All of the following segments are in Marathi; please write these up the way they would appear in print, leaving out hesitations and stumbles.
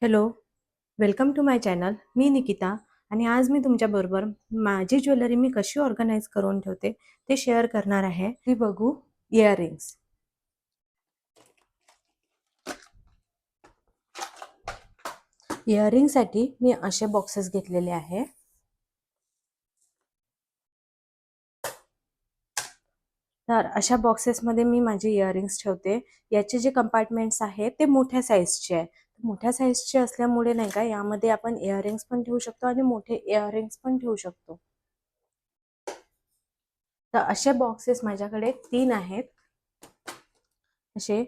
Hello, welcome to my channel. मी निकिता आणि आज मी तुमच्याबरोबर माझी ज्वेलरी मी कशी ऑर्गनाइज करून ठेवते ते शेअर करणार आहे. ती बघू. इयरिंग्स. इयरिंगसाठी मी असे बॉक्सेस घेतलेले आहे. तर अशा बॉक्सेसमध्ये मी माझे इयरिंग्स ठेवते. याचे जे कंपार्टमेंट्स आहेत ते मोठ्या साईजचे आहे. मोठ्या साईजचे असल्यामुळे नाही का यामध्ये आपण इयरिंग्स पण ठेवू शकतो आणि मोठे इयरिंग्स पण ठेवू शकतो. तर असे बॉक्सेस माझ्याकडे 3 आहेत. असे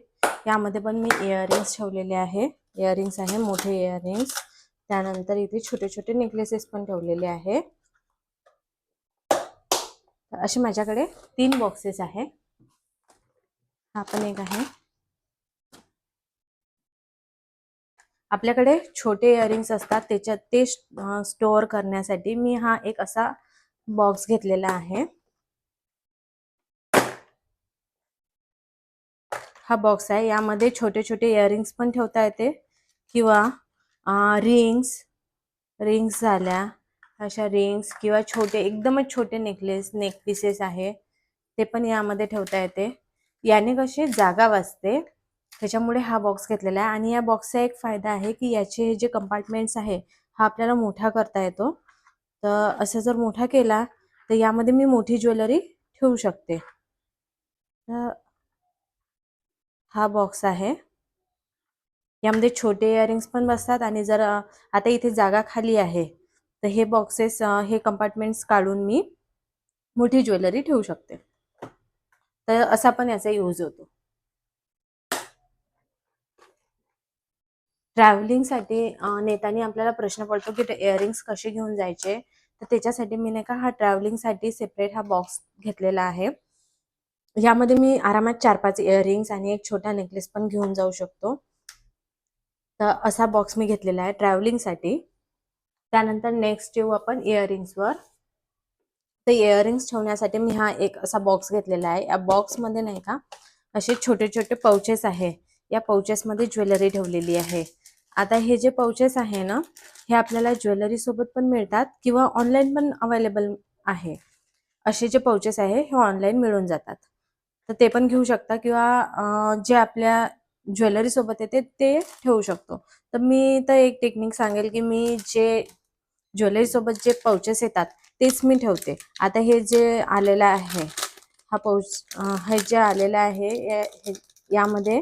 यामध्ये पण मी इयरिंग्स ठेवलेले आहे. इयरिंग्स आहे मोठे इयरिंग्स. त्यानंतर इथे छोटे छोटे नेकलेसेस पण ठेवलेले आहे. तर असे माझ्याकडे 3 बॉक्सेस आहे. हा पण एक आहे. आपल्याकडे छोटे इयरिंग्स असतात त्याच्यात ते स्टोअर करण्यासाठी मी हा एक असा बॉक्स घेतलेला आहे. हा बॉक्स आहे. यामध्ये छोटे छोटे इयरिंग्स पण ठेवता येते किंवा रिंग्स झाल्या, अशा रिंग्स किंवा छोटे एकदमच छोटे नेक पीसेस आहे ते पण यामध्ये ठेवता येते. याने कशी जागा वाचते, त्याच्यामुळे हा बॉक्स घेतलेला आहे. आणि या बॉक्सचा एक फायदा आहे की याचे जे कंपार्टमेंट्स आहे हा आपल्याला मोठा करता येतो. तर असं जर मोठा केला तर यामध्ये मी मोठी ज्वेलरी ठेवू शकते. तर हा बॉक्स आहे. यामध्ये छोटे इयरिंग्स पण बसतात आणि जर आता इथे जागा खाली आहे तर हे बॉक्सेस हे कंपार्टमेंट्स काढून मी मोठी ज्वेलरी ठेवू शकते. तर असा पण याचा यूज होतो. ट्रॅव्हलिंगसाठी नेताना आपल्याला प्रश्न पडतो की इयरिंग्स कसे घेऊन जायचे. तर त्याच्यासाठी मी नाही का हा ट्रॅव्हलिंगसाठी सेपरेट हा बॉक्स घेतलेला आहे. यामध्ये मी आरामात 4-5 इयरिंग्स आणि एक छोटा नेकलेस पण घेऊन जाऊ शकतो. तर असा बॉक्स मी घेतलेला आहे ट्रॅव्हलिंगसाठी. त्यानंतर नेक्स्ट येऊ आपण इयरिंग्सवर. तर इयरिंग्स ठेवण्यासाठी मी हा एक असा बॉक्स घेतलेला आहे. या बॉक्समध्ये नाही का असे छोटे छोटे पाउचेस आहे. या पाउचेसमध्ये ज्वेलरी ठेवलेली आहे. आता हे जे पाउचेस आहे ना हे आपल्याला ज्वेलरी सोबत पण मिळतात किंवा ऑनलाईन पण अवेलेबल आहे. असे जे पाउचेस आहे हे ऑनलाईन मिळून जातात. तर ते पण घेऊ शकता किंवा जे आपल्या ज्वेलरी सोबत येते ते ठेवू शकतो. तर मी तर एक टेक्निक सांगेल की मी जे ज्वेलरी सोबत जे पाउचेस येतात तेच मी ठेवते. आता हे जे आलेलं आहे हा पाऊच हे जे आलेलं आहे यामध्ये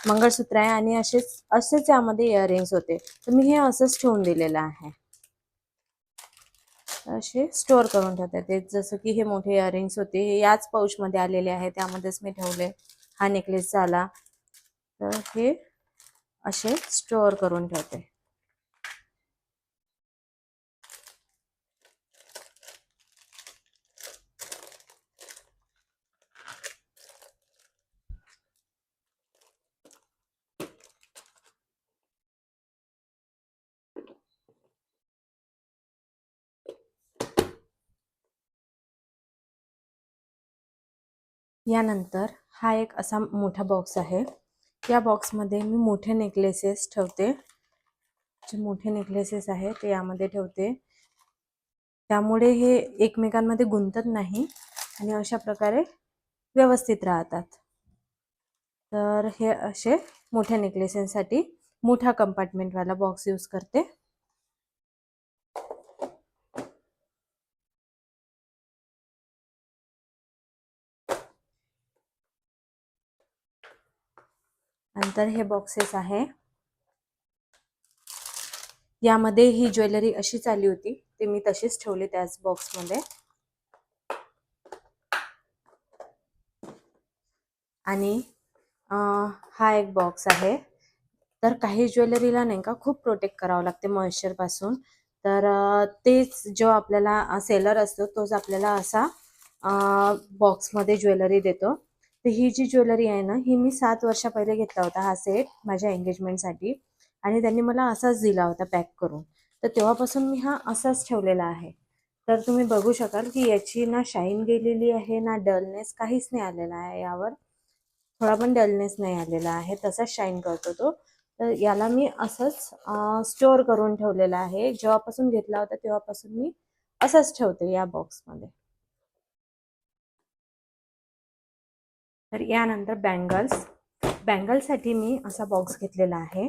मंगळसूत्र आहे आणि असेच यामध्ये इयरिंग्स होते. तर मी हे असंच ठेवून दिलेलं आहे. असे स्टोअर करून ठेवते ते. जसं की हे मोठे इयरिंग्स होते हे याच पाऊचमध्ये आलेले आहे त्यामध्येच मी ठेवले. हा नेकलेस झाला. तर हे असे स्टोअर करून ठेवते. यानंतर हा एक असा मोठा बॉक्स आहे. या बॉक्समध्ये मी मोठे नेकलेसेस ठेवते. जे मोठे नेकलेसेस आहे ते यामध्ये ठेवते. त्यामुळे हे एकमेकांमध्ये गुंतत नाही आणि अशा प्रकारे व्यवस्थित राहतात. तर हे असे मोठ्या नेकलेसेससाठी मोठा कंपार्टमेंटवाला बॉक्स यूज करते. नंतर हे बॉक्सेस आहे. यामध्ये ही ज्वेलरी अशीच आली होती ते मी तशीच ठेवली त्याच बॉक्समध्ये. आणि हा एक बॉक्स आहे. तर काही ज्वेलरीला नाही का खूप प्रोटेक्ट करावं लागते मॉइश्चर पासून. तर तेच जो आपल्याला सेलर असतो तोच आपल्याला असा बॉक्समध्ये ज्वेलरी देतो. तर ही जी ज्वेलरी आहे ना ही मी 7 वर्षा पहिले घेतला होता हा सेट माझ्या एंगेजमेंटसाठी. आणि त्यांनी मला असाच दिला होता पॅक करून. तर तेव्हापासून मी हा असाच ठेवलेला आहे. तर तुम्ही बघू शकाल की याची ना शाईन गेलेली आहे ना डलनेस काहीच नाही आलेला आहे यावर. थोडा पण डलनेस नाही आलेला आहे. तसाच शाईन करतो तो. तर याला मी असंच स्टोअर करून ठेवलेलं आहे. जेव्हापासून घेतला होता तेव्हापासून मी असंच ठेवते या बॉक्समध्ये. तर यानंतर बँगल्ससाठी मी असा बॉक्स घेतलेला आहे.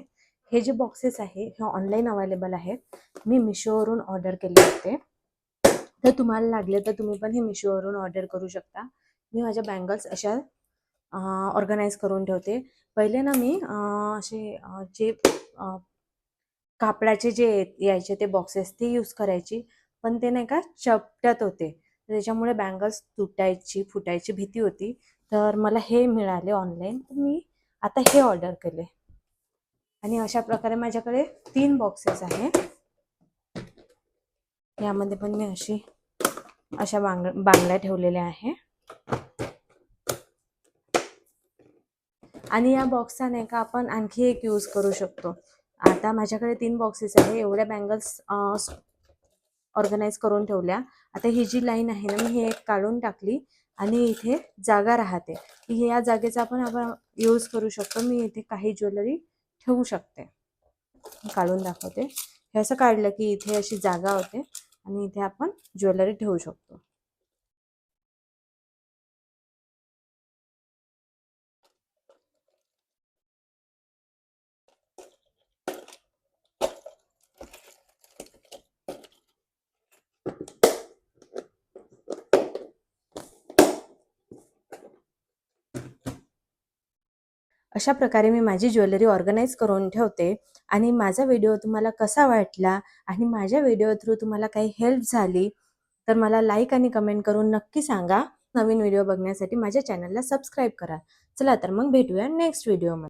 हे जे बॉक्सेस आहे हे ऑनलाईन अवेलेबल आहेत. मी मिशोवरून ऑर्डर केले होते. तर तुम्हाला लागले तर तुम्ही पण हे मिशोवरून ऑर्डर करू शकता. मी माझ्या बँगल्स अशा ऑर्गनाईज करून ठेवते. पहिले ना मी असे जे कापडाचे जे यायचे ते बॉक्सेस ते यूज करायची, पण ते नाही का चपटत होते. त्याच्यामुळे बँगल्स तुटायची फुटायची भीती होती. तर मला हे मिळाले ऑनलाईन, तर मी आता हे ऑर्डर केले. आणि अशा प्रकारे माझ्याकडे 3 बॉक्सेस आहे. यामध्ये पण मी अशा बांगड्या ठेवलेल्या आहे. आणि या बॉक्सचा नाही का आपण आणखी एक यूज करू शकतो. आता माझ्याकडे 3 बॉक्सेस आहे. एवढ्या बँगल्स ऑर्गनाईज करून ठेवल्या. आता ही जी लाईन आहे ना, मी ही एक काढून टाकली आणि इथे जागा राहते. या जागेचा आपण यूज करू शकतो. मी इथे काही ज्वेलरी ठेवू शकते. काढून दाखवते. हे असं काढलं की इथे अशी जागा होते आणि इथे आपण ज्वेलरी ठेवू शकतो. अशा प्रकारे मी माझी ज्वेलरी ऑर्गनाईज करून ठेवते. आणि माझा व्हिडिओ तुम्हाला कसा वाटला आणि माझ्या व्हिडिओ थ्रू तुम्हाला काही हेल्प झाली तर मला लाईक आणि कमेंट करून नक्की सांगा. नवीन व्हिडिओ बघण्यासाठी माझ्या चॅनलला सबस्क्राईब करा. चला तर मग भेटूया नेक्स्ट व्हिडिओमध्ये.